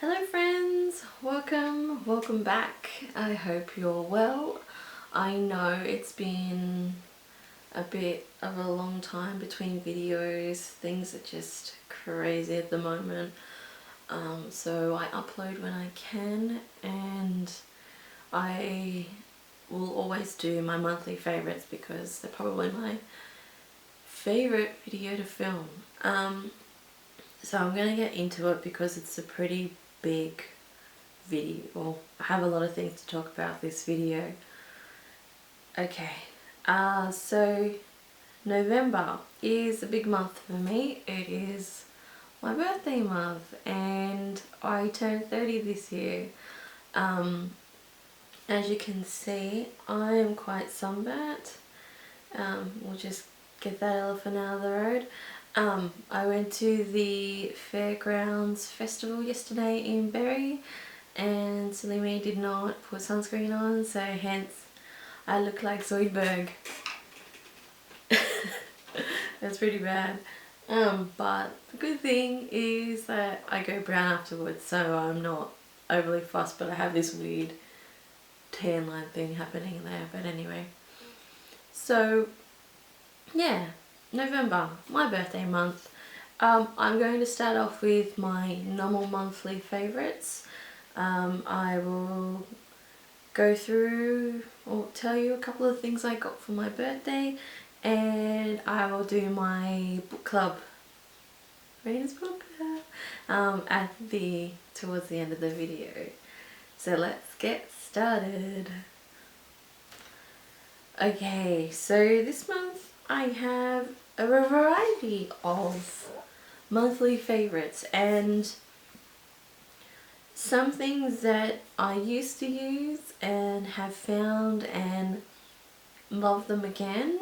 Hello friends, welcome back. I hope you're well. I know it's been a bit of a long time between videos. Things are just crazy at the moment. So I upload when I can, and I will always do my monthly favorites because they're probably my favorite video to film. So I'm going to get into it because it's a pretty big video. Well, I have a lot of things to talk about this video. Okay, so November is a big month for me. It is my birthday month and I turned 30 this year. As you can see, I am quite sunburnt. We'll just get that elephant out of the road. I went to the Fairgrounds Festival yesterday in Berry, and silly me did not put sunscreen on, so hence I look like Zoidberg. That's pretty bad. But the good thing is that I go brown afterwards, so I'm not overly fussed, but I have this weird tan line thing happening there. But anyway, so yeah, November, my birthday month. I'm going to start off with my normal monthly favourites. I will go through or tell you a couple of things I got for my birthday, and I will do my book club, readers book club, towards the end of the video. So let's get started. Okay, so this month I have a variety of monthly favorites, and some things that I used to use and have found and love them again.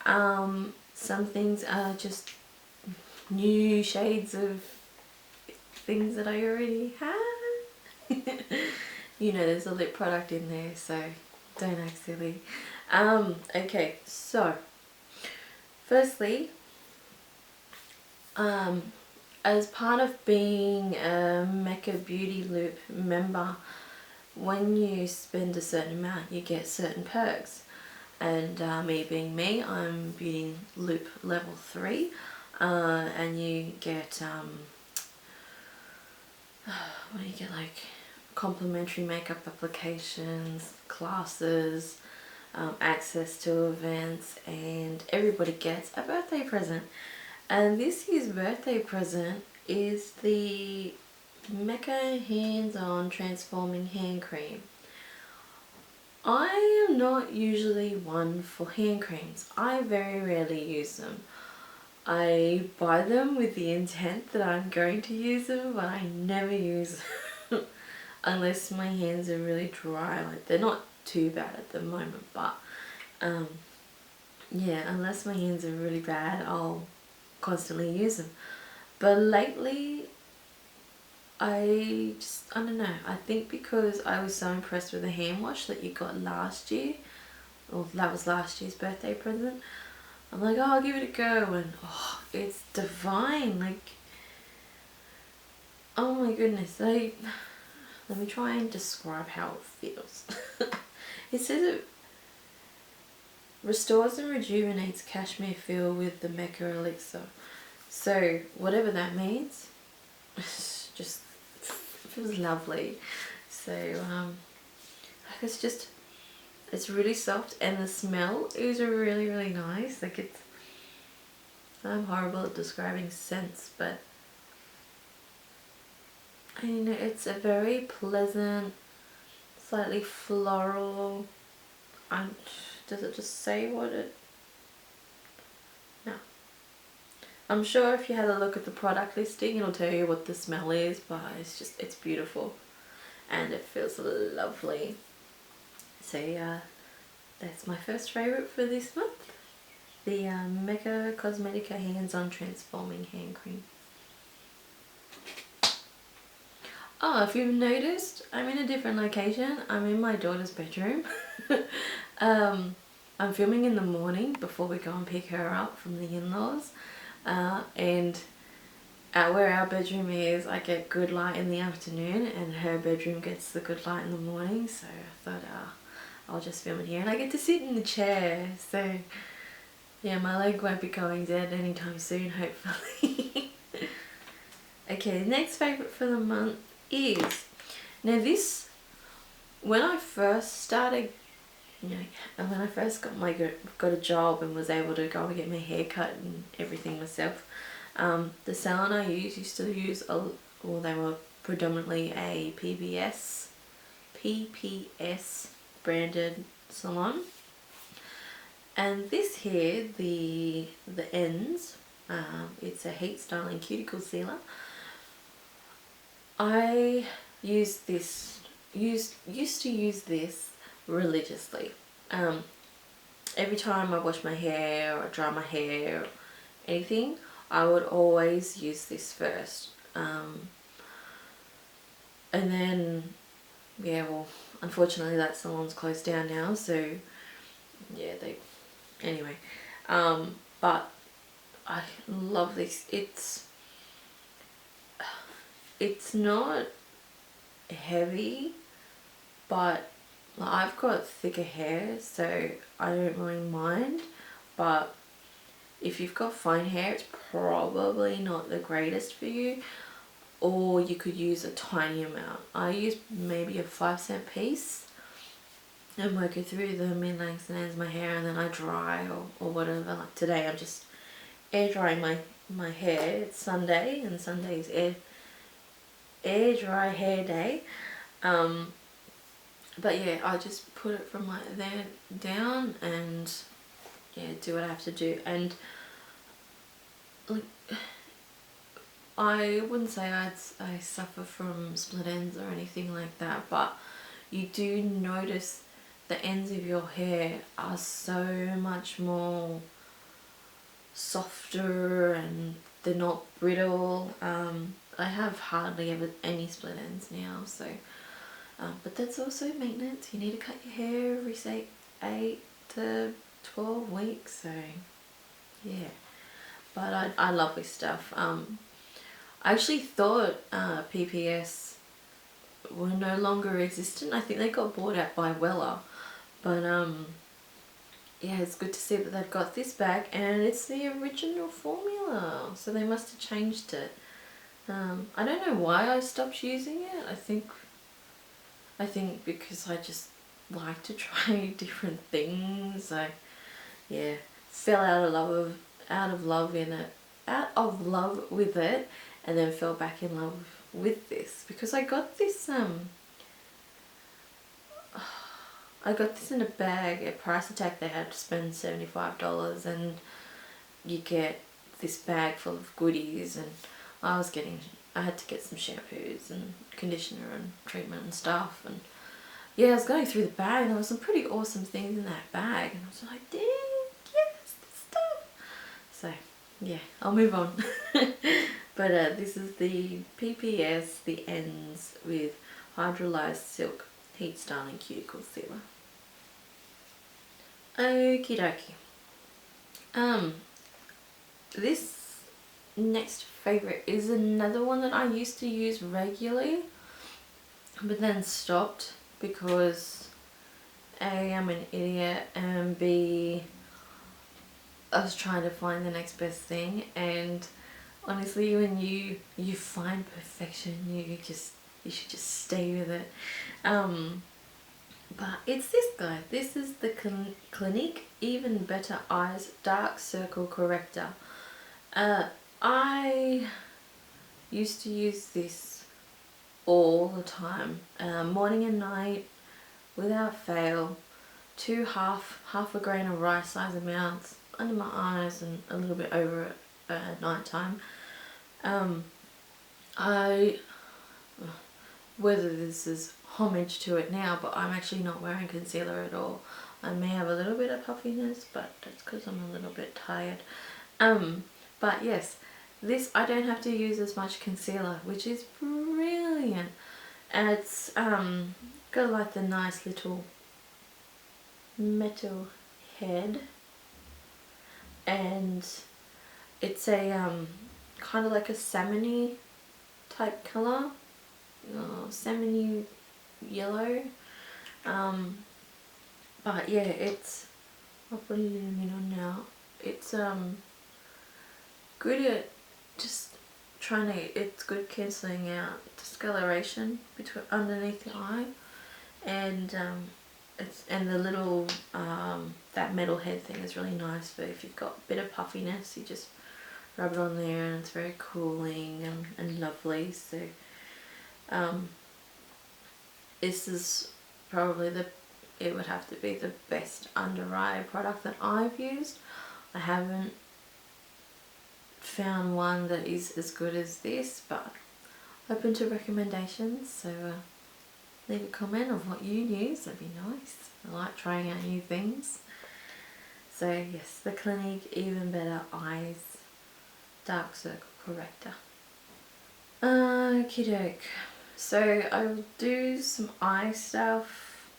Some things are just new shades of things that I already had. You know, there's a lip product in there, so don't act silly. Okay, so firstly, as part of being a Mecca Beauty Loop member, when you spend a certain amount you get certain perks, and me being me, I'm Beauty Loop level 3, and you get what do you get, like complimentary makeup applications, classes, access to events, and everybody gets a birthday present. And this year's birthday present is the Mecca Hands-On Transforming Hand Cream. I am not usually one for hand creams. I very rarely use them. I buy them with the intent that I'm going to use them, but I never use them unless my hands are really dry. Like, they're not too bad at the moment, but yeah, unless my hands are really bad, I'll constantly use them. But lately, I don't know, I think because I was so impressed with the hand wash that you got last year, or that was last year's birthday present, I'm like, oh, I'll give it a go, and oh, it's divine. Like, oh my goodness, let me try and describe how it feels. It says it restores and rejuvenates cashmere feel with the Mecca elixir. So whatever that means, just feels lovely. So it's really soft, and the smell is really nice. Like, I'm horrible at describing scents, but I know it's a very pleasant, slightly floral. Does it just say what it? No. I'm sure if you had a look at the product listing, it'll tell you what the smell is, but it's beautiful and it feels lovely. So yeah, that's my first favourite for this month, the Mecca Cosmetica Hands-On Transforming Hand Cream. Oh, if you've noticed, I'm in a different location. I'm in my daughter's bedroom. I'm filming in the morning before we go and pick her up from the in-laws, and where our bedroom is, I get good light in the afternoon, and her bedroom gets the good light in the morning. So I thought, I'll just film it here, and I get to sit in the chair. So yeah, my leg won't be going dead anytime soon, hopefully. Okay, the next favourite for the month is, now this, when I first started, you know, when I first got a job and was able to go and get my hair cut and everything myself, the salon I used to use, well, they were predominantly a PPS branded salon. And this here, the Ends, it's a heat styling cuticle sealer. I used to use this religiously. Every time I wash my hair or dry my hair or anything, I would always use this first. And then, yeah, well, unfortunately that salon's closed down now, so yeah, anyway. But I love this. It's not heavy, but like, I've got thicker hair, so I don't really mind. But if you've got fine hair, it's probably not the greatest for you, or you could use a tiny amount. I use maybe a 5-cent piece and work it through the mid-lengths and ends of my hair, and then I dry or whatever. Like today I'm just air drying my hair. It's Sunday, and Sunday's air dry hair day. But yeah, I just put it from like there down and yeah, do what I have to do. And like, I wouldn't say I suffer from split ends or anything like that, but you do notice the ends of your hair are so much more softer and they're not brittle. I have hardly ever any split ends now, so but that's also maintenance. You need to cut your hair every, say, 8 to 12 weeks, so yeah. But I love this stuff. I actually thought PPS were no longer existent. I think they got bought out by Wella, but yeah, it's good to see that they've got this back, and it's the original formula, so they must have changed it. I don't know why I stopped using it. I think because I just like to try different things. I yeah, fell out of love with it, and then fell back in love with this because I got this in a bag at Price Attack. They had to spend $75 and you get this bag full of goodies, and I had to get some shampoos and conditioner and treatment and stuff, and yeah, I was going through the bag and there were some pretty awesome things in that bag, and I was like, dang, yes, this stuff. So yeah, I'll move on. But this is the PPS The Ends with Hydrolyzed Silk Heat Styling Cuticle Sealer. Okie dokie. This next favourite is another one that I used to use regularly, but then stopped because A, I'm an idiot, and B, I was trying to find the next best thing. And honestly, when you find perfection, you should just stay with it. But it's this guy. This is the Clinique Even Better Eyes Dark Circle Corrector. I used to use this all the time, morning and night, without fail. 2 half a grain of rice size amounts under my eyes and a little bit over it at night time. Whether this is homage to it now, but I'm actually not wearing concealer at all. I may have a little bit of puffiness, but that's because I'm a little bit tired. But yes, this, I don't have to use as much concealer, which is brilliant. And it's got like the nice little metal head, and it's a kind of like a salmony type colour, salmony yellow. But yeah, I'll put it in on now. It's good at just it's good cancelling out discoloration between underneath the eye, and the little that metal head thing is really nice for if you've got a bit of puffiness. You just rub it on there and it's very cooling and lovely. So this is probably it would have to be the best under eye product that I've used. I haven't found one that is as good as this, but open to recommendations, so leave a comment of what you use, that'd be nice. I like trying out new things. So yes, the Clinique Even Better Eyes Dark Circle Corrector. Okie doke. So I'll do some eye stuff,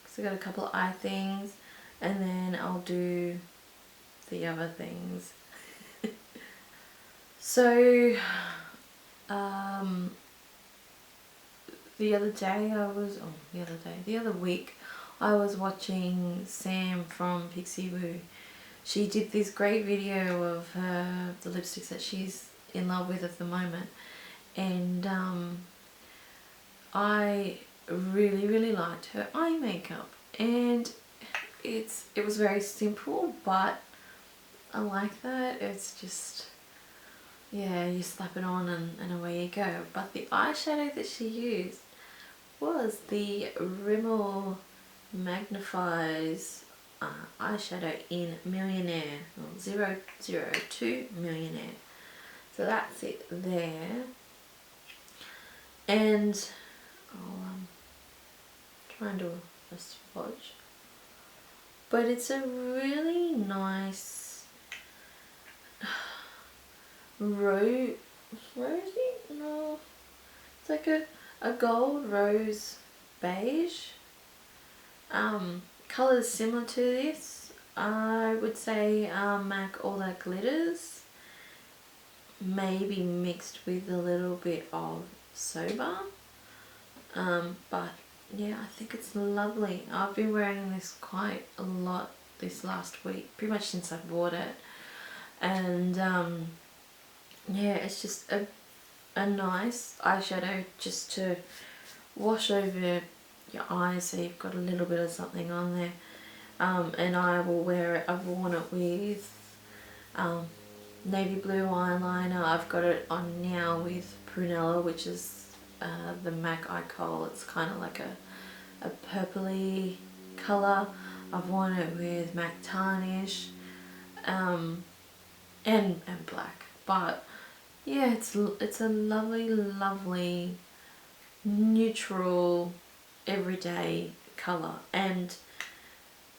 because I got a couple of eye things, and then I'll do the other things. So the other week I was watching Sam from Pixie Woo. She did this great video of the lipsticks that she's in love with at the moment, and I really liked her eye makeup, and it was very simple, but I like that. It's just, yeah, you slap it on and away you go. But the eyeshadow that she used was the Rimmel Magnifies eyeshadow in Millionaire, or 002 Millionaire. So that's it there. And I'll try and do a swatch. But it's a really nice rosy? No. It's like a gold rose beige. Colours similar to this. I would say MAC All That Glitters. Maybe mixed with a little bit of Soba. But yeah, I think it's lovely. I've been wearing this quite a lot this last week, pretty much since I bought it. And yeah, it's just a nice eyeshadow just to wash over your eyes so you've got a little bit of something on there. And I will wear it, I've worn it with navy blue eyeliner. I've got it on now with Prunella, which is the MAC Eye Kohl. It's kind of like a purpley colour. I've worn it with MAC Tarnish and black. But yeah, it's a lovely neutral everyday colour, and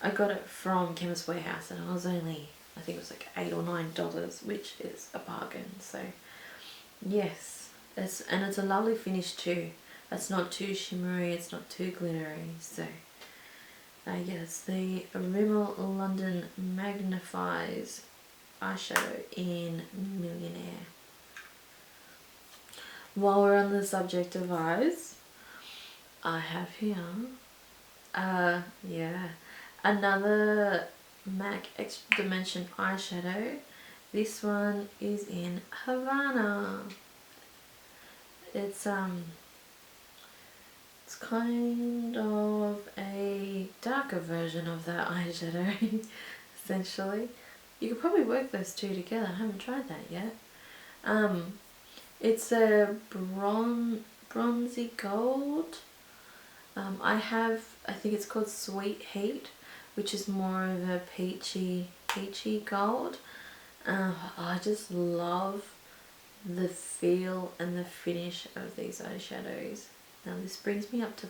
I got it from Chemist Warehouse, and it was only, I think it was like $8 or $9, which is a bargain. So yes, it's a lovely finish too. It's not too shimmery, it's not too glittery. So yes, the Rimmel London Magnifies eyeshadow in Millionaire. While we're on the subject of eyes, I have here yeah, another MAC Extra Dimension eyeshadow. This one is in Havana. It's kind of a darker version of that eyeshadow essentially. You could probably work those two together. I haven't tried that yet. It's a bronzy gold. I think it's called Sweet Heat, which is more of a peachy gold. I just love the feel and the finish of these eyeshadows. Now this brings me up to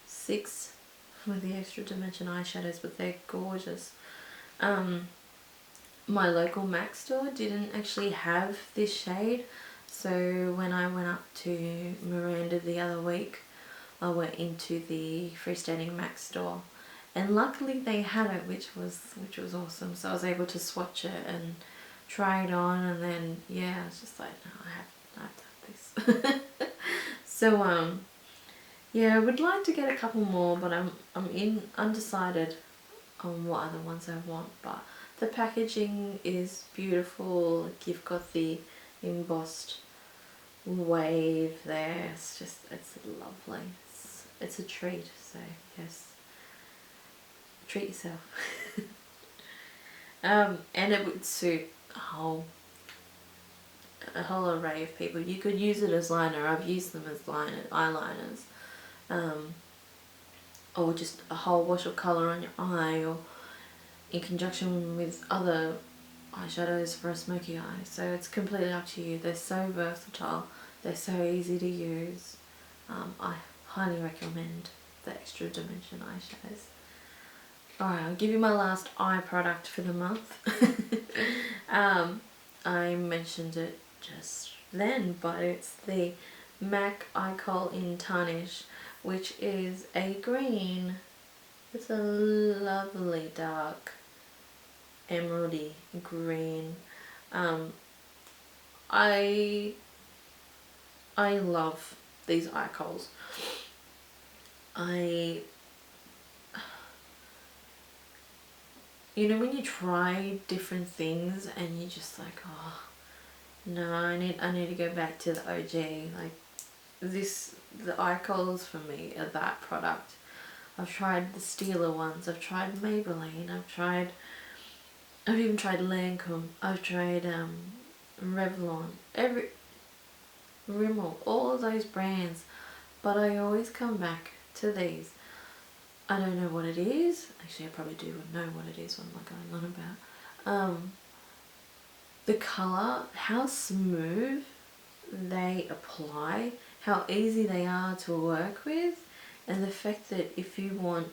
6 with the Extra Dimension eyeshadows, but they're gorgeous. My local MAC store didn't actually have this shade, so when I went up to Miranda the other week, I went into the freestanding MAC store, and luckily they had it, which was awesome. So I was able to swatch it and try it on, and then yeah, I was just like, no, I have to have this. So yeah, I would like to get a couple more, but I'm undecided on what other ones I want. But the packaging is beautiful. You've got the embossed wave there. It's lovely. It's a treat. So yes, treat yourself. And it would suit a whole array of people. You could use it as liner. I've used them as eyeliners, or just a whole wash of colour on your eye, or in conjunction with other eyeshadows for a smoky eye. So it's completely up to you. They're so versatile. They're so easy to use. I highly recommend the Extra Dimension eyeshadows. Alright, I'll give you my last eye product for the month. I mentioned it just then, but it's the MAC Eye Kohl in Tarnish, which is a green. It's a lovely dark emeraldy green. I love these Eye Kohls. You know when you try different things and you're just like, oh no, I need to go back to the OG. Like the Eye Kohls for me are that product. I've tried the Steeler ones, I've tried Maybelline, I've even tried Lancome, I've tried Revlon, Rimmel, all of those brands, but I always come back to these. I don't know what it is. Actually, I probably do know what it is. What am I going on about? The colour, how smooth they apply, how easy they are to work with, and the fact that if you want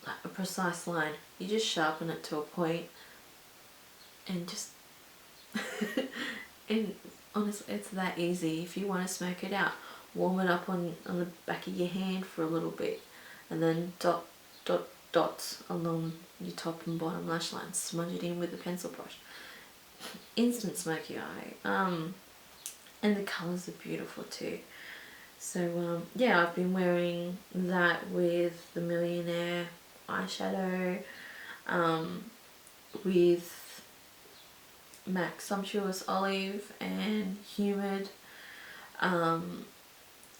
like a precise line, you just sharpen it to a point and just and honestly, it's that easy. If you want to smoke it out, warm it up on the back of your hand for a little bit, and then dots along your top and bottom lash line. Smudge it in with a pencil brush. Instant smoky eye. And the colours are beautiful too. So yeah, I've been wearing that with the Millionaire eyeshadow, with MAC Sumptuous Olive and Humid,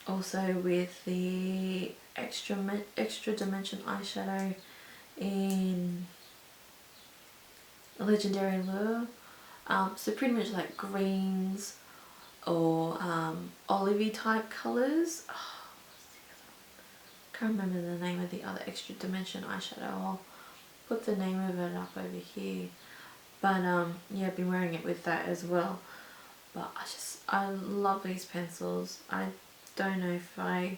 also with the Extra Dimension eyeshadow in Legendary Lure. So pretty much like greens or olivey type colours. Oh, can't remember the name of the other Extra Dimension eyeshadow. I'll put the name of it up over here. But yeah, I've been wearing it with that as well. But I love these pencils. I don't know if I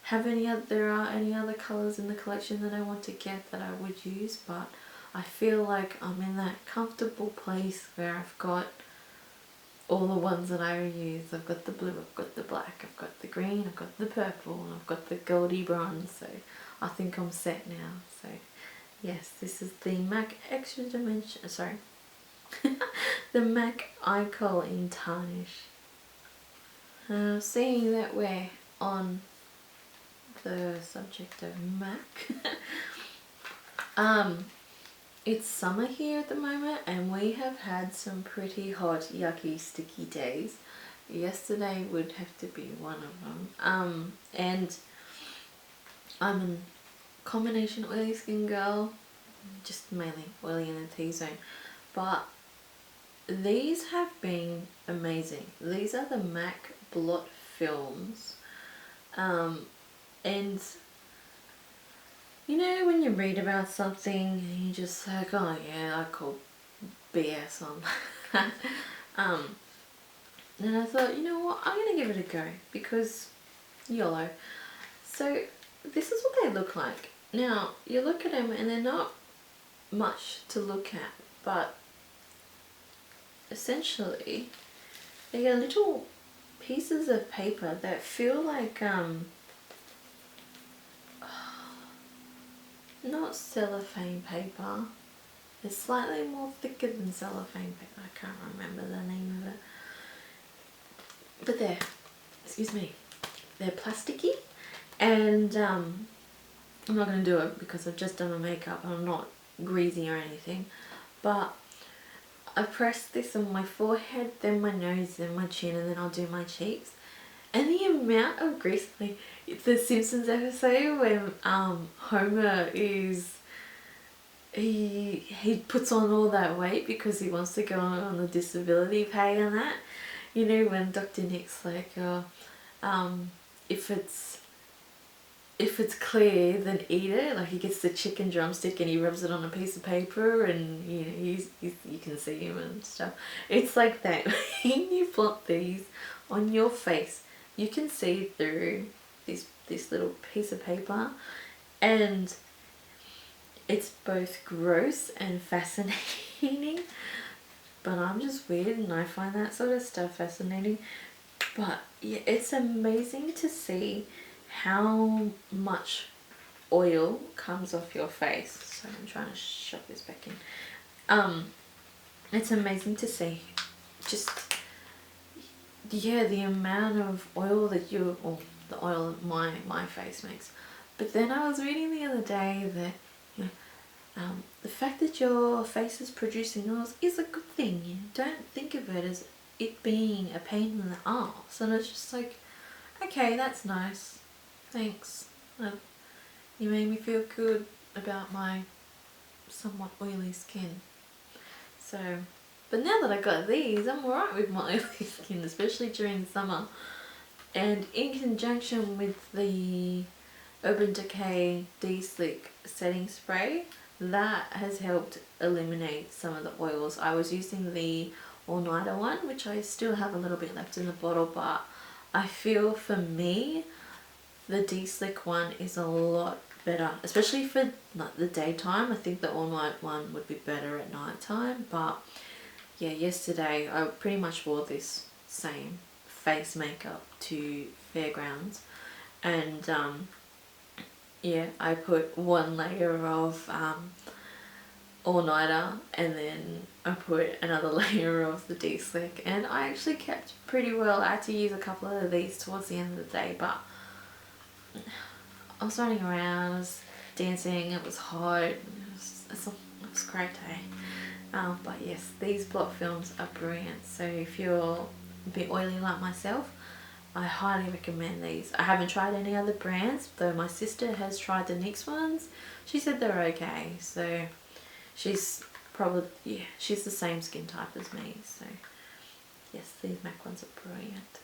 have there are any other colours in the collection that I want to get that I would use, but I feel like I'm in that comfortable place where I've got all the ones that I use. I've got the blue, I've got the black, I've got the green, I've got the purple, and I've got the goldy bronze, so I think I'm set now. So yes, this is the MAC Extra Dimension, sorry, the MAC Eye Kohl in Tarnish. Seeing that we're on the subject of MAC, it's summer here at the moment, and we have had some pretty hot, yucky, sticky days. Yesterday would have to be one of them. And I'm a combination oily skin girl, just mainly oily in the T-zone, but these have been amazing. These are the MAC Blot Films, and you know when you read about something and you just like, oh yeah, I call BS on that. And I thought, you know what, I'm gonna give it a go because YOLO. So this is what they look like. Now you look at them and they're not much to look at, but essentially they are little pieces of paper that feel like not cellophane paper, It's slightly more thicker than cellophane paper. I can't remember the name of it. But they're, excuse me, they're plasticky, and I'm not going to do it because I've just done my makeup and I'm not greasy or anything, but I press this on my forehead, then my nose, then my chin, and then I'll do my cheeks. And the amount of grease, like the Simpsons episode when Homer is, he puts on all that weight because he wants to go on the disability pay and that. You know, when Dr. Nick's like, if it's clear, then eat it. Like he gets the chicken drumstick and he rubs it on a piece of paper, and you know you can see him and stuff. It's like that. When you plot these on your face, you can see through this little piece of paper, and it's both gross and fascinating. But I'm just weird and I find that sort of stuff fascinating. But yeah, it's amazing to see how much oil comes off your face. So I'm trying to shove this back in. It's amazing to see just, yeah, the amount of oil that the oil my face makes. But then I was reading the other day that, you know, the fact that your face is producing oils is a good thing. You don't think of it as it being a pain in the arse, and it's just like, okay, that's nice, thanks. You made me feel good about my somewhat oily skin. So, but now that I got these, I'm alright with my oily skin, especially during summer. And in conjunction with the Urban Decay De-Slick setting spray, that has helped eliminate some of the oils. I was using the all-nighter one, which I still have a little bit left in the bottle, but I feel for me the De-Slick one is a lot better, especially for like the daytime. I think the all-night one would be better at night time. But yeah, yesterday I pretty much wore this same face makeup to Fairgrounds, and yeah, I put one layer of all-nighter, and then I put another layer of the De-Slick, and I actually kept pretty well. I had to use a couple of these towards the end of the day, but I was running around, I was dancing, it was hot, it was a great day. But yes, these blot films are brilliant, so if you're a bit oily like myself, I highly recommend these. I haven't tried any other brands, though my sister has tried the NYX ones. She said they're okay, so she's probably, yeah, she's the same skin type as me, so yes, these MAC ones are brilliant.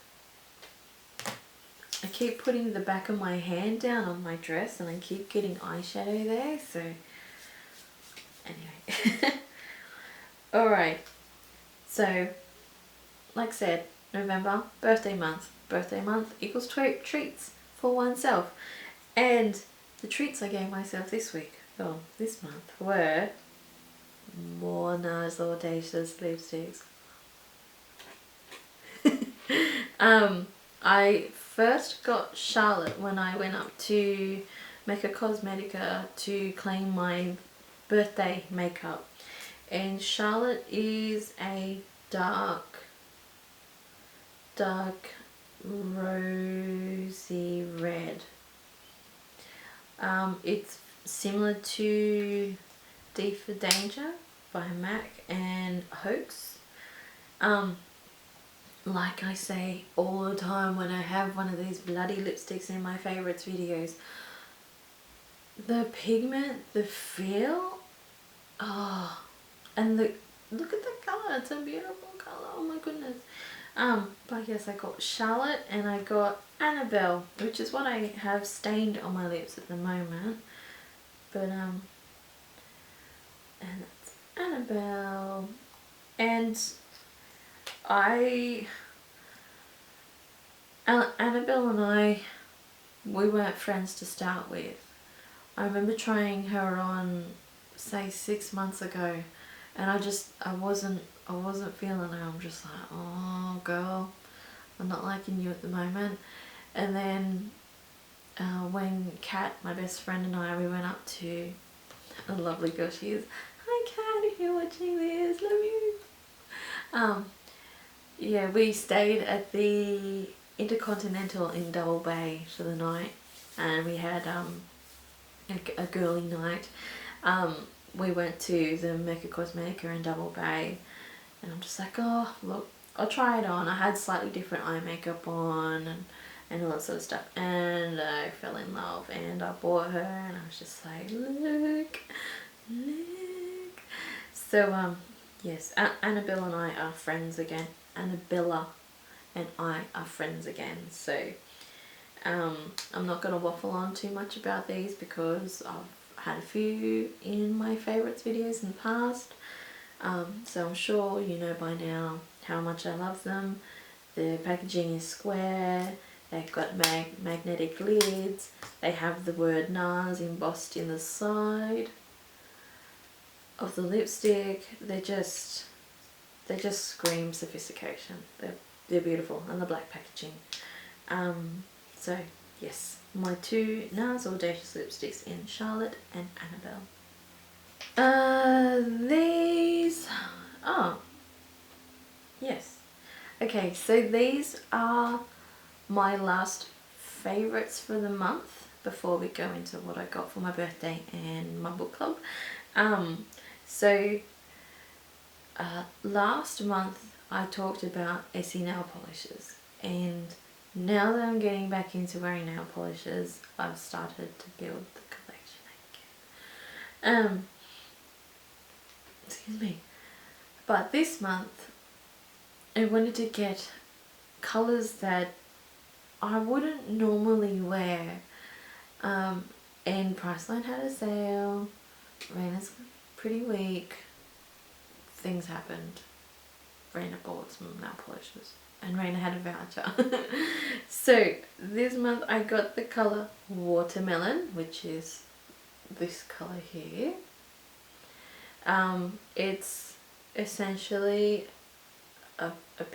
I keep putting the back of my hand down on my dress and I keep getting eyeshadow there, so anyway. Alright, so like I said, November, birthday month. Birthday month equals treats for oneself. And the treats I gave myself this month were more NARS Audacious lipsticks. I first got Charlotte when I went up to Mecca Cosmetica to claim my birthday makeup. And Charlotte is a dark rosy red. It's similar to D for Danger by MAC and Hoax. Like I say all the time when I have one of these bloody lipsticks in my favorites videos, the pigment, the feel, oh, and look at the colour, it's a beautiful colour, oh my goodness. But yes, I got Charlotte and I got Annabelle, which is what I have stained on my lips at the moment. But and that's Annabelle. And Annabelle and I, we weren't friends to start with. I remember trying her on, say, 6 months ago, and I wasn't feeling her. I'm just like, oh girl, I'm not liking you at the moment. And then when Kat, my best friend, and we went up to a lovely girl she is. Hi Kat, if you're watching this, love you. Yeah, we stayed at the Intercontinental in Double Bay for the night, and we had a girly night. We went to the Mecca Cosmetica in Double Bay, and I'm just like, oh look, I'll try it on. I had slightly different eye makeup on and all that sort of stuff, and I fell in love, and I bought her, and I was just like, look. So yes, Annabella and I are friends again. Annabella and I are friends again. So I'm not going to waffle on too much about these because I've had a few in my favourites videos in the past. So I'm sure you know by now how much I love them. The packaging is square, they've got magnetic lids, they have the word NARS embossed in the side of the lipstick. They just scream sophistication. They're beautiful, and the black packaging. So yes, my two NARS Audacious lipsticks in Charlotte and Annabelle. These, oh yes, okay, so these are my last favourites for the month before we go into what I got for my birthday and my book club. Last month I talked about Essie nail polishes, and now that I'm getting back into wearing nail polishes, I've started to build the collection again. Excuse me. But this month I wanted to get colours that I wouldn't normally wear, and Priceline had a sale. Raina's pretty weak. Things happened. Raina bought some nail polishes and Raina had a voucher. So this month I got the colour Watermelon, which is this colour here. It's essentially a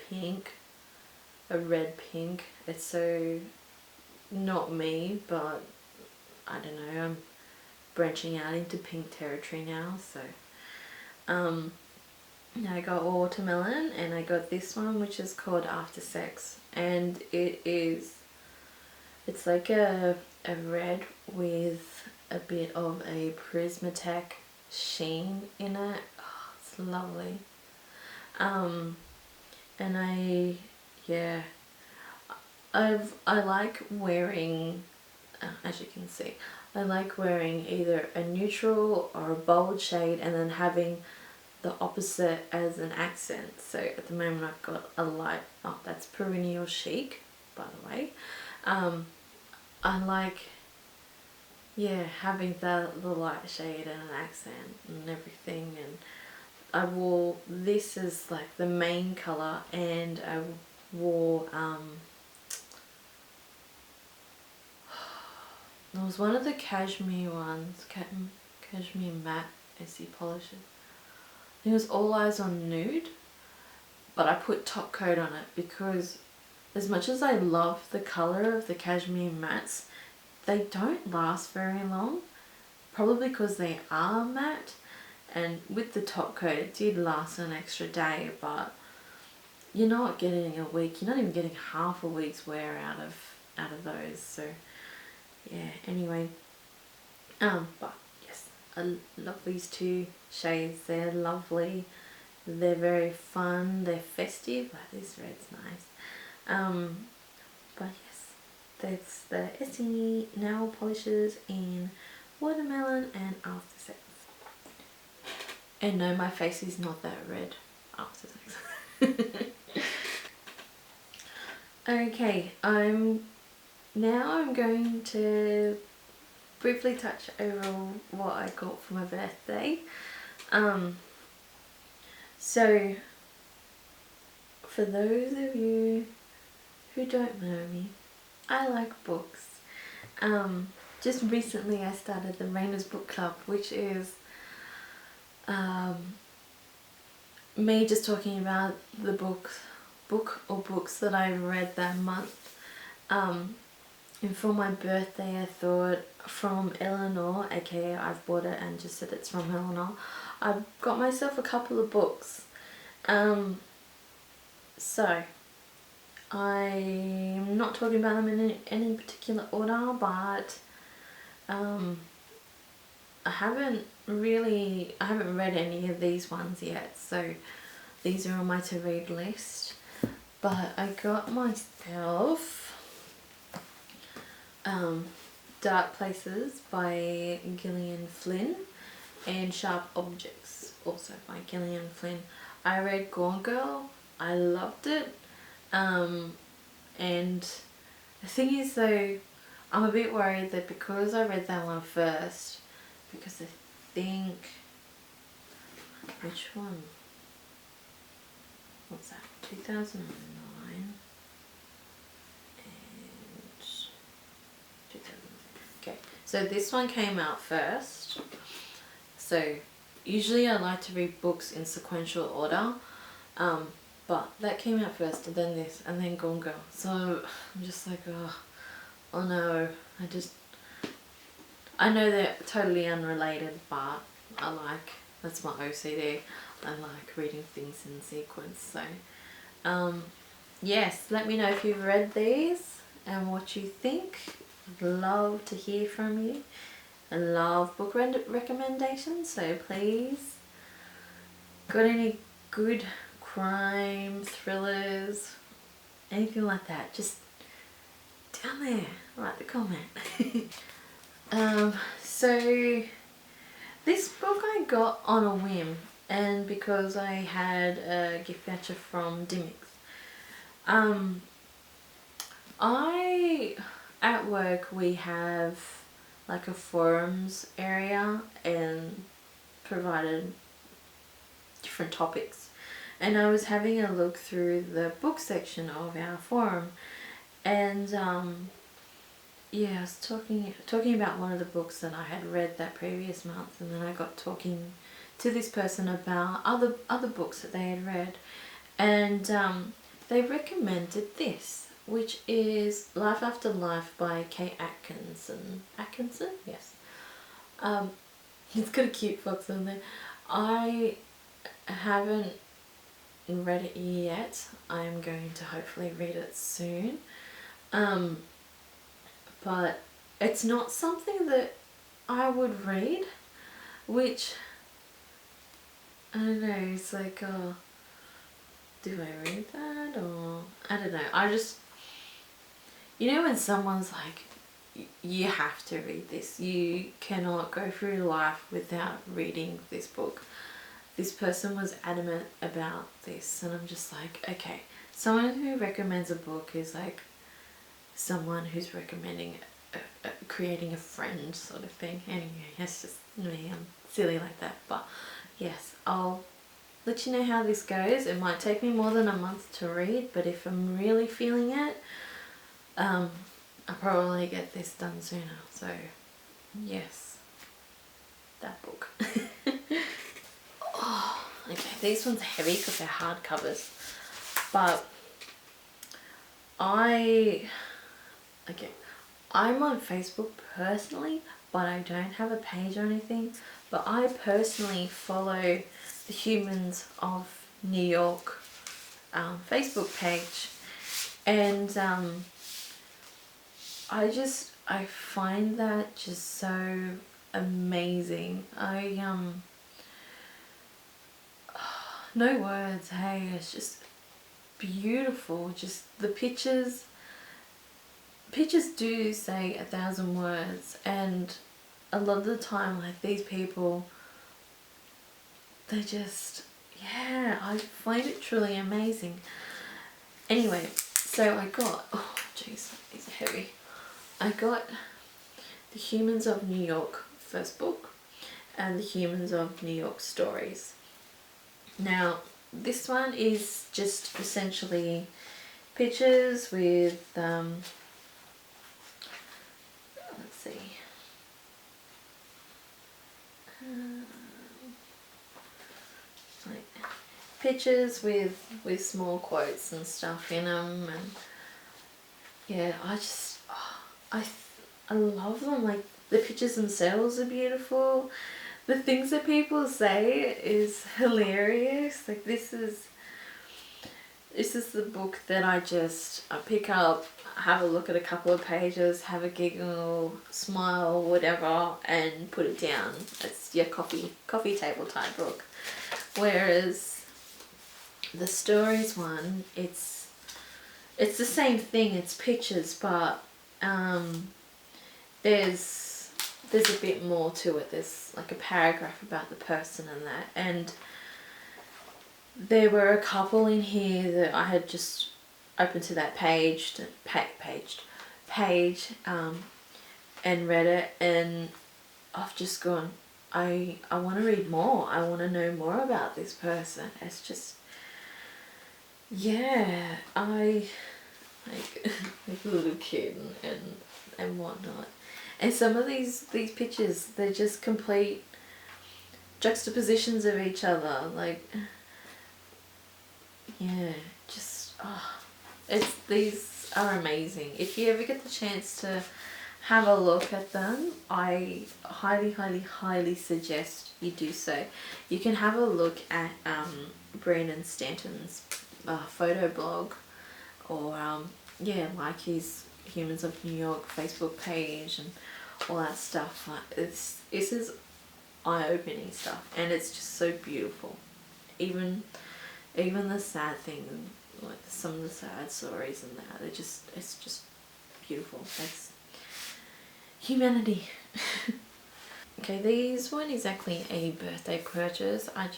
pink, a red pink. It's so not me, but I don't know, I'm branching out into pink territory now. So I got Watermelon, and I got this one which is called After Sex, and it's like a red with a bit of a Prismatic sheen in it. Oh, it's lovely. And I like wearing, as you can see, I like wearing either a neutral or a bold shade and then having the opposite as an accent. So at the moment I've got a light, oh that's Perennial Chic by the way. I like having the light shade and an accent and everything, and I wore this as like the main colour, and I wore it was one of the cashmere ones, cashmere matte Essie polishes. It was All Eyes on Nude, but I put top coat on it because as much as I love the colour of the cashmere mattes, they don't last very long, probably because they are matte, and with the top coat it did last an extra day, but you're not getting a week, you're not even getting half a week's wear out of those. So yeah, anyway, but yes, I love these two shades. They're lovely, they're very fun, they're festive. Like this red's nice. But yes, that's the Essie nail polishes in Watermelon and After Sex. And no, my face is not that red after sex. Okay, I'm going to briefly touch over what I got for my birthday. So for those of you who don't know me, I like books. Just recently I started the Raina's Book Club, which is me just talking about the book or books that I've read that month. And for my birthday, I thought from Eleanor, aka I've bought it and just said it's from Eleanor, I got myself a couple of books. So I'm not talking about them in any particular order, but I haven't read any of these ones yet, so these are on my to read list. But I got myself Dark Places by Gillian Flynn and Sharp Objects, also by Gillian Flynn. I read Gone Girl, I loved it, and the thing is though, I'm a bit worried that because I read that one first, because I think, which one? What's that? 2009 and 2000. Okay, so this one came out first. So usually I like to read books in sequential order, but that came out first, and then this, and then Gone Girl. So I'm just like, oh no, I know they're totally unrelated, but that's my OCD. I like reading things in sequence. So yes, let me know if you've read these and what you think. I'd love to hear from you. I love book recommendations, so please, got any good crime thrillers, anything like that, just down there, write the comment. So this book I got on a whim, and because I had a gift voucher from Dimmicks. At work we have like a forums area and provided different topics, and I was having a look through the book section of our forum, and yeah, I was talking about one of the books that I had read that previous month, and then I got talking to this person about other books that they had read, and they recommended this, which is Life After Life by Kate Atkinson. Atkinson? Yes. It's got a cute fox on there. I haven't read it yet. I'm going to hopefully read it soon. But it's not something that I would read, which, I don't know, it's like, do I read that, or, I don't know, I just, you know when someone's like, you have to read this, you cannot go through life without reading this book. This person was adamant about this, and I'm just like, okay, someone who recommends a book is like someone who's recommending creating a friend sort of thing. Anyway, that's just me, I'm silly like that. But yes, I'll let you know how this goes. It might take me more than a month to read, but if I'm really feeling it, I'll probably get this done sooner. So yes, that book. Oh, okay, these ones are heavy because they're hardcovers, but I'm on Facebook personally, but I don't have a page or anything. But I personally follow the Humans of New York Facebook page, and I find that just so amazing. No words, hey, it's just beautiful. Just the pictures do say 1,000 words, and a lot of the time, like, these people, they just, yeah, I find it truly amazing. Anyway, so I got, oh jeez, these are heavy. I got the Humans of New York first book and the Humans of New York stories. Now this one is just essentially pictures with let's see, like pictures with small quotes and stuff in them, and yeah, I love them. Like, the pictures themselves are beautiful. The things that people say is hilarious. Like, this is the book that I pick up, have a look at a couple of pages, have a giggle, smile, whatever, and put it down. It's your coffee table type book. Whereas the stories one, it's the same thing. It's pictures, but there's a bit more to it. There's like a paragraph about the person and that, and there were a couple in here that I had just opened to that page and read it, and I've just gone, I want to read more. I want to know more about this person. It's just, yeah, I like a little kid and whatnot. And some of these pictures, they're just complete juxtapositions of each other. Like, yeah, just, these are amazing. If you ever get the chance to have a look at them, I highly suggest you do so. You can have a look at Brandon Stanton's photo blog, or yeah, like his Humans of New York Facebook page and all that stuff. Like, this is eye-opening stuff, and it's just so beautiful. Even the sad thing, like some of the sad stories and that, it's just beautiful. That's humanity. Okay, these weren't exactly a birthday purchase. I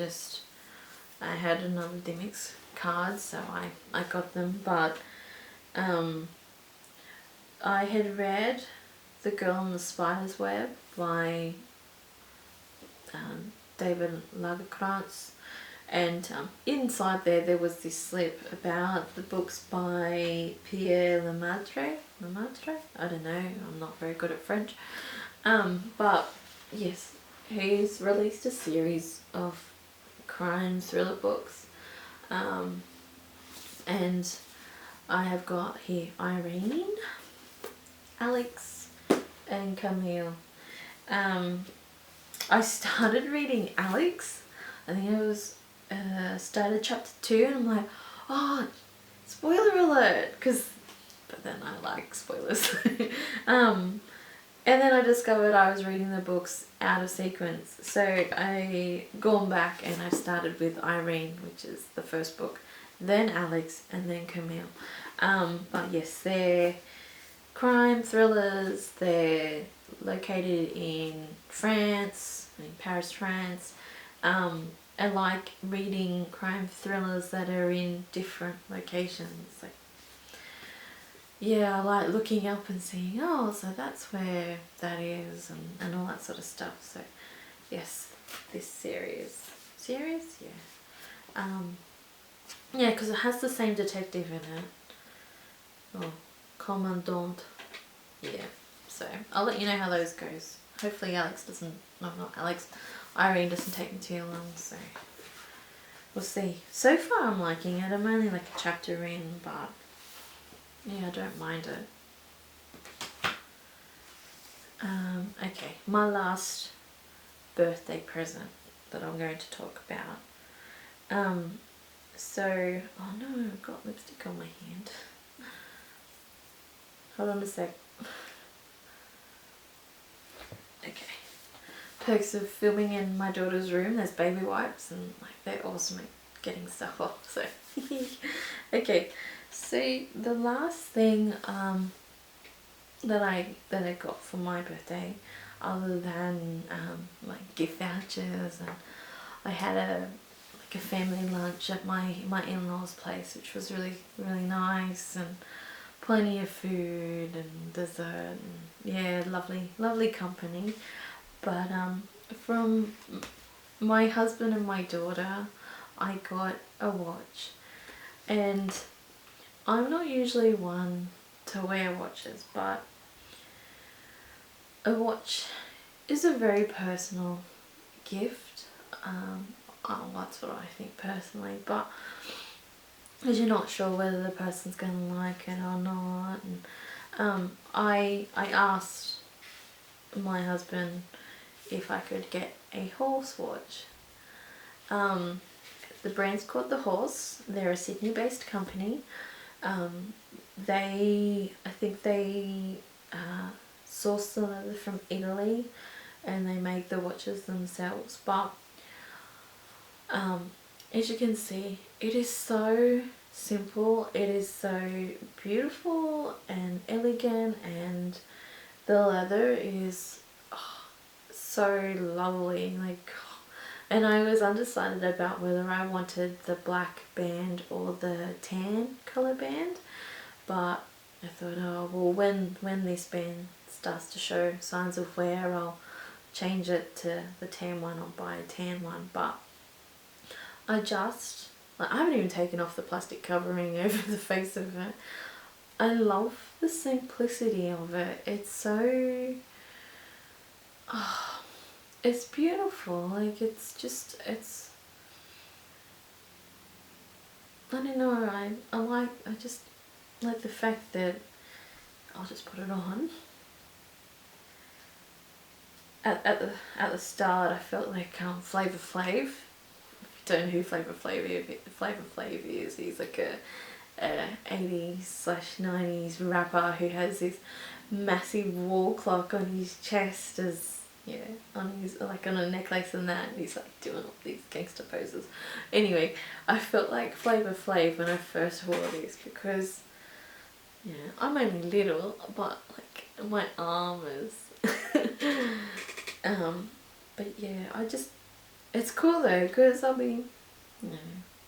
had another Dimmix card, so I got them, but I had read The Girl in the Spider's Web by David Lagerkrantz, and inside there was this slip about the books by Pierre Lemaitre. I don't know, I'm not very good at French. But yes, he's released a series of crime thriller books. And I have got here Irene, Alex, and Camille. I started reading Alex. I think it was started chapter 2, and I'm like, oh, spoiler alert, but then I like spoilers. And then I discovered I was reading the books out of sequence, so I gone back and I started with Irene, which is the first book, then Alex, and then Camille. But yes, they're crime thrillers. They're located in France, in Paris, France. I like reading crime thrillers that are in different locations. Like, yeah, I like looking up and seeing, oh, so that's where that is, and all that sort of stuff. So yes, this series, yeah. Yeah, because it has the same detective in it. Oh, Commandant. Yeah, so I'll let you know how those goes. Hopefully Alex doesn't, no, not Alex, Irene doesn't take me too long, so we'll see. So far I'm liking it. I'm only like a chapter in, but yeah, I don't mind it. Okay, my last birthday present that I'm going to talk about. So, oh no, I've got lipstick on my hand. Hold on a sec. Okay. Perks of filming in my daughter's room. There's baby wipes, and like they're awesome at getting stuff off. So, okay. So the last thing that I got for my birthday, other than like gift vouchers, and I had a family lunch at my in-laws' place, which was really nice, and plenty of food and dessert, and yeah, lovely company. But from my husband and my daughter, I got a watch, and I'm not usually one to wear watches, but a watch is a very personal gift. That's what I think personally, but because you're not sure whether the person's going to like it or not, I asked my husband if I could get a horse watch. The brand's called The Horse. They're a Sydney-based company. I think they source the leather from Italy, and they make the watches themselves. But as you can see, it is so simple. It is so beautiful and elegant, and the leather is so lovely. Like, and I was undecided about whether I wanted the black band or the tan colour band, but I thought, oh well, when this band starts to show signs of wear, I'll change it to the tan one or buy a tan one. But I haven't even taken off the plastic covering over the face of it. I love the simplicity of it. It's so, it's beautiful. Like, it's just, I don't know, I just like the fact that, I'll just put it on. At the start, I felt like Flavor Flav. If you don't know who Flavor Flav is, he's like a 80s/90s rapper who has this massive wall clock on his chest, as on his, like, on a necklace and that, and he's like doing all these gangster poses. Anyway, I felt like Flavor Flav when I first wore this, because I'm only little, but like my arm is but yeah, it's cool though, because I'll be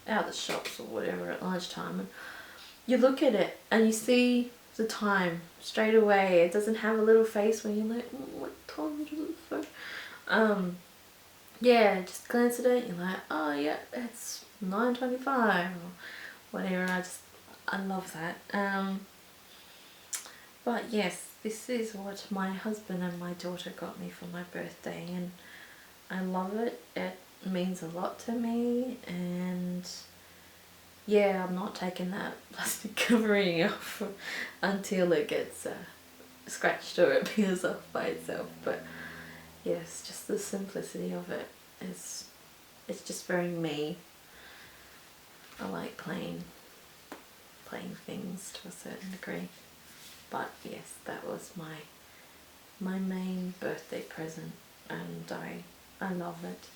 out at the shops or whatever at lunchtime, and you look at it and you see the time straight away. It doesn't have a little face when you're like, what time is it for? Yeah, just glance at it, you're like, oh yeah, it's 9:25 or whatever. I love that. But yes, this is what my husband and my daughter got me for my birthday, and I love it. It means a lot to me, and yeah, I'm not taking that plastic covering off until it gets scratched or it peels off by itself. But yes, just the simplicity of it is, it's just very me. I like plain things to a certain degree. But yes, that was my main birthday present, and I love it.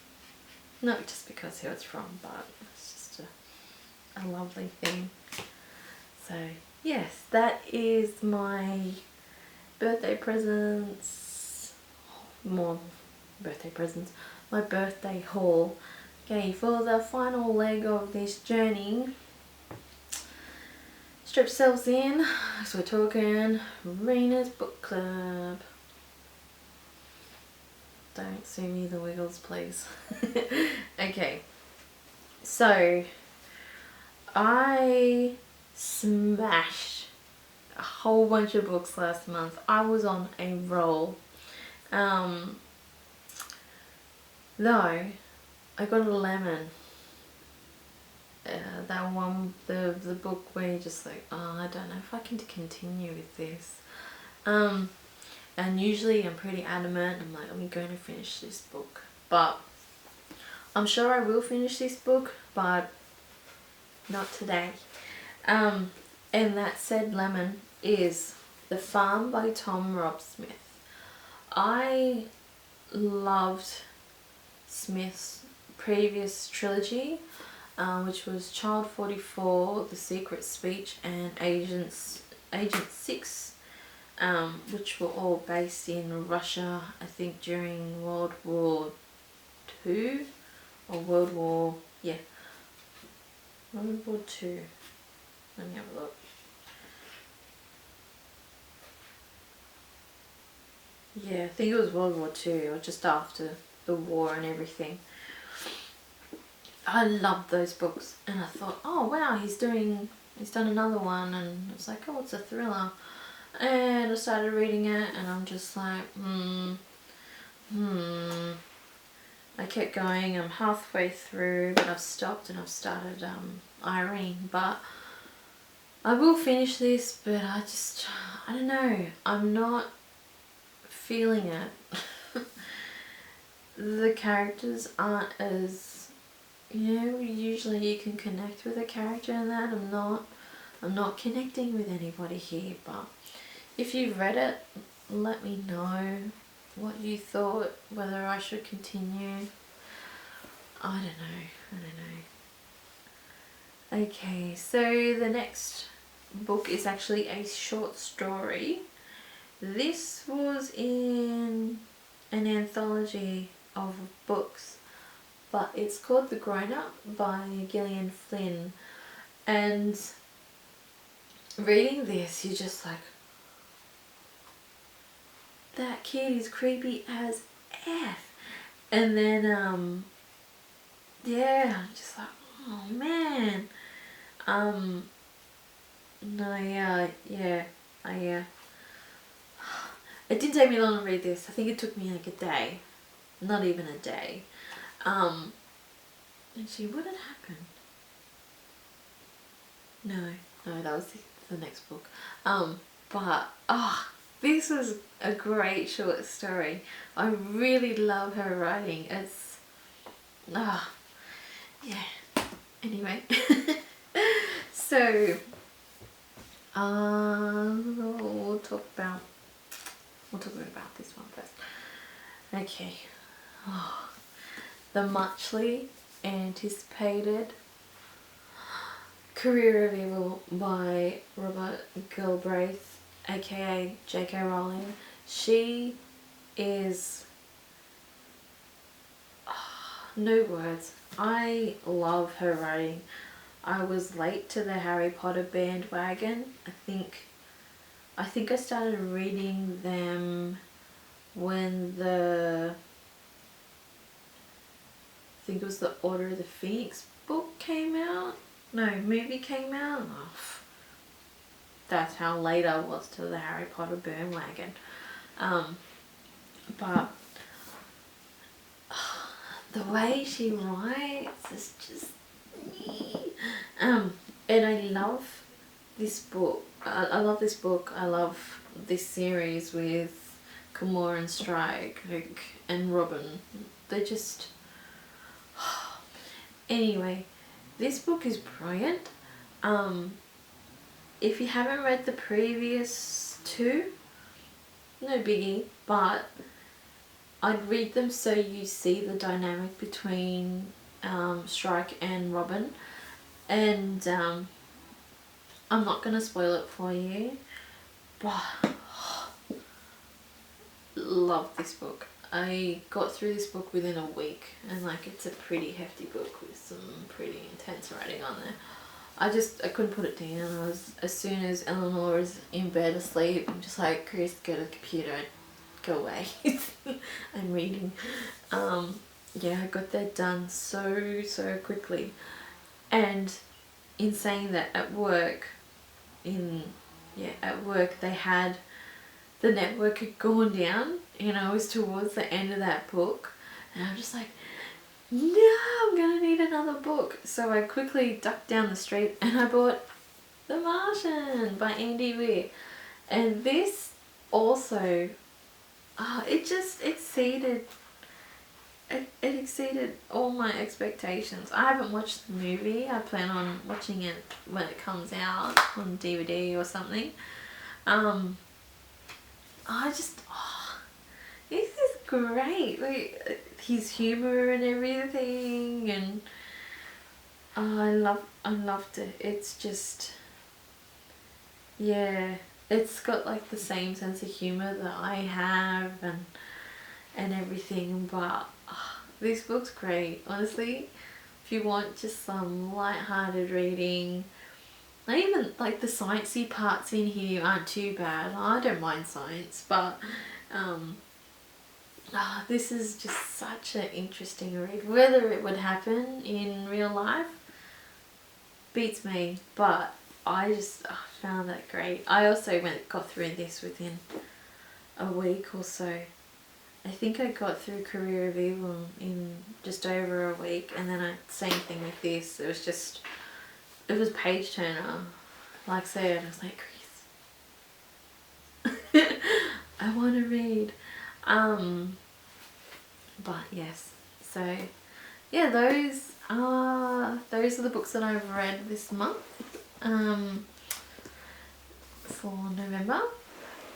Not just because who it's from, but it's just a lovely thing. So yes, that is my birthday presents, more birthday presents, my birthday haul. Okay, for the final leg of this journey, strip yourselves in, so we're talking Rena's Book Club. Don't sue me the Wiggles, please. Okay, so I smashed a whole bunch of books last month. I was on a roll. Though I got a lemon. That one, the book where you're just like, oh, I don't know if I can continue with this. And usually I'm pretty adamant. I'm like, I'm going to finish this book. But I'm sure I will finish this book, but not today. And that said lemon is The Farm by Tom Rob Smith. I loved Smith's previous trilogy, which was Child 44, The Secret Speech, and Agent 6, which were all based in Russia, I think during World War II, or World War II. Let me have a look. Yeah, I think it was World War II, or just after the war and everything. I loved those books, and I thought, oh wow, he's done another one, and it's like, oh, it's a thriller. And I started reading it, and I'm just like, I kept going. I'm halfway through, but I've stopped and I've started Irene. But I will finish this, but I don't know, I'm not feeling it. The characters aren't as, you know, usually you can connect with a character and that. I'm not connecting with anybody here, but if you've read it, let me know what you thought, whether I should continue. I don't know. Okay, so the next book is actually a short story. This was in an anthology of books, but it's called The Grownup by Gillian Flynn, and reading this you're just like, that kid is creepy as F. And then yeah, I'm just like, oh man. No, yeah, it didn't take me long to read this. I think it took me like a day, not even a day. And what had happened? No, that was the next book. But this was a great short story. I really love her writing. It's yeah. Anyway, so we'll talk about this one first. Okay. The muchly anticipated Career of Evil by Robert Galbraith, aka J.K. Rowling. She is no words. I love her writing. I was late to the Harry Potter bandwagon. I think I started reading them when I think it was the Order of the Phoenix book came out. No, movie came out. That's how late I was to the Harry Potter bandwagon. But the way she writes is just and I love this book. I love this book. I love this series with Kimora and Strike and Robin. They just anyway, this book is brilliant. If you haven't read the previous two, no biggie, but I'd read them so you see the dynamic between Strike and Robin. And I'm not going to spoil it for you, but love this book. I got through this book within a week, and like, it's a pretty hefty book with some pretty intense writing on there. I couldn't put it down. As soon as Eleanor was in bed asleep, I'm just like, Chris, go to the computer, go away. I'm reading. Yeah, I got that done so quickly. And in saying that, at work they had, the network had gone down, and I was towards the end of that book, and I'm just like, no, I'm gonna need another book. So I quickly ducked down the street and I bought The Martian by Andy Weir. And this also, it just exceeded it exceeded all my expectations. I haven't watched the movie. I plan on watching it when it comes out on DVD or something. This is great. Like, his humour and everything, and I loved it. It's just, yeah, it's got like the same sense of humour that I have and everything, but this book's great. Honestly, if you want just some light-hearted reading, not even like the sciencey parts in here aren't too bad. I don't mind science, but this is just such an interesting read. Whether it would happen in real life beats me, but I just found that great. I also got through this within a week or so. I think I got through Career of Evil in just over a week, and then same thing with this. It was page turner. like so, and I was like, Chris, I want to read. But yes, so yeah, those are the books that I've read this month for November.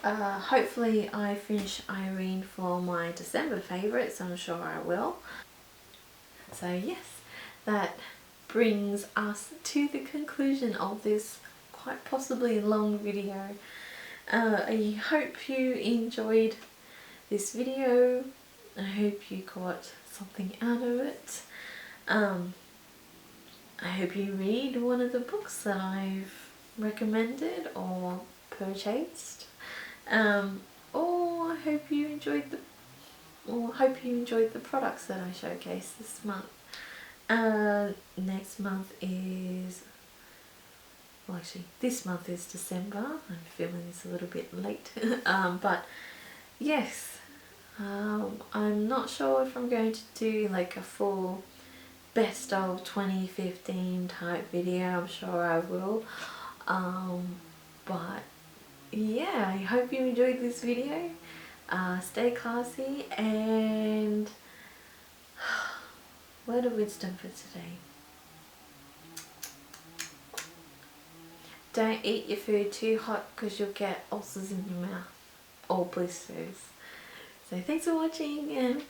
Hopefully I finish Irene for my December favourites. I'm sure I will. So yes, that brings us to the conclusion of this quite possibly long video. I hope you enjoyed this video. I hope you got something out of it. I hope you read one of the books that I've recommended or purchased. Or I hope you enjoyed the products that I showcased this month. Next month is, well actually this month is December. I'm filming this a little bit late. But yes, I'm not sure if I'm going to do like a full best of 2015 type video. I'm sure I will. But yeah, I hope you enjoyed this video. Stay classy, and word of wisdom for today: don't eat your food too hot because you'll get ulcers in your mouth or blisters. So thanks for watching, and